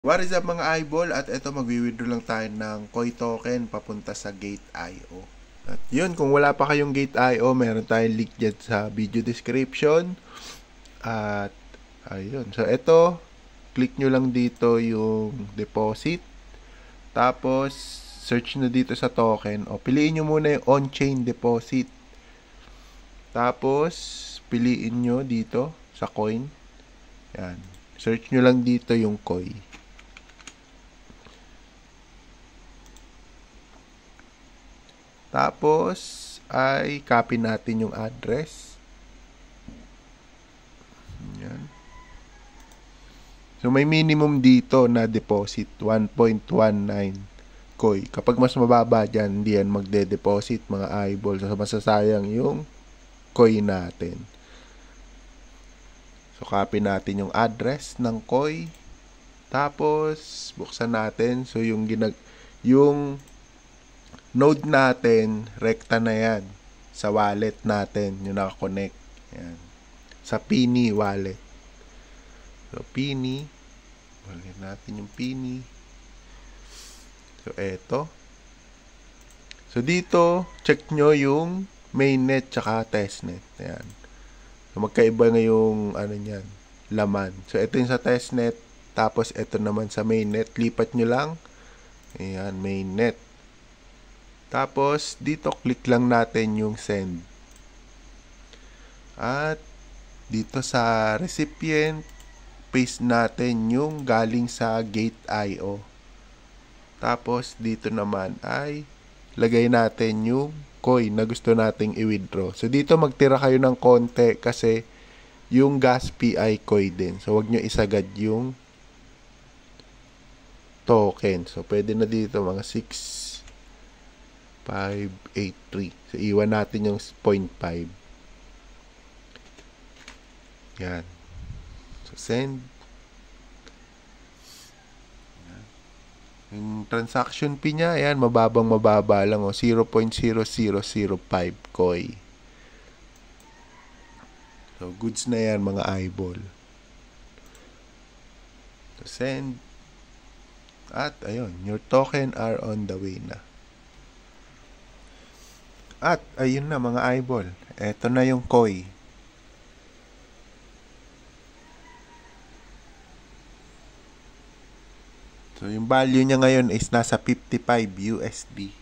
What is up mga eyeball? At ito magwi-withdraw lang tayo ng Koi token papunta sa Gate.io. At yun, kung wala pa kayong Gate.io, meron tayong link dyan sa video description. At ayun, so ito, click nyo lang dito yung deposit. Tapos, search nyo dito sa token. O, piliin nyo muna yung on-chain deposit. Tapos, piliin nyo dito sa coin. Yan. Search nyo lang dito yung Koi. Tapos, ay copy natin yung address. Yan. So, may minimum dito na deposit, 1.19 Koi. Kapag mas mababa dyan, hindi yan magde-deposit, mga eyeball. So, masasayang yung Koi natin. So, copy natin yung address ng Koi. Tapos, buksan natin. So, yung node natin, rekta na yan. Sa wallet natin, yung nakakonect. Yan. Sa Pini wallet. So, Pini. Wallet natin yung Pini. So, eto. So, dito, check nyo yung mainnet tsaka testnet. Yan. So, magkaiba nga yung, niyan, laman. So, ito yung sa testnet. Tapos, ito naman sa mainnet. Lipat nyo lang. Ayan, mainnet. Tapos, dito, click lang natin yung send. At, dito sa recipient, paste natin yung galing sa Gate.io. Tapos, dito naman ay, lagay natin yung coin na gusto nating i-withdraw. So, dito magtira kayo ng konti kasi yung gas PI coin din. So, wag nyo isagad yung token. So, pwede na dito mga 6,583. So, iwan natin yung 0.5. Yan. So, send. Yan. Yung transaction fee niya, yan, mababa lang. 0.0005 Koi. So, goods na yan, mga eyeball. So, send. At, ayun, your token are on the way na. At, ayun na mga eyeball. Eto na yung Koi. So, yung value niya ngayon is nasa 55 USD.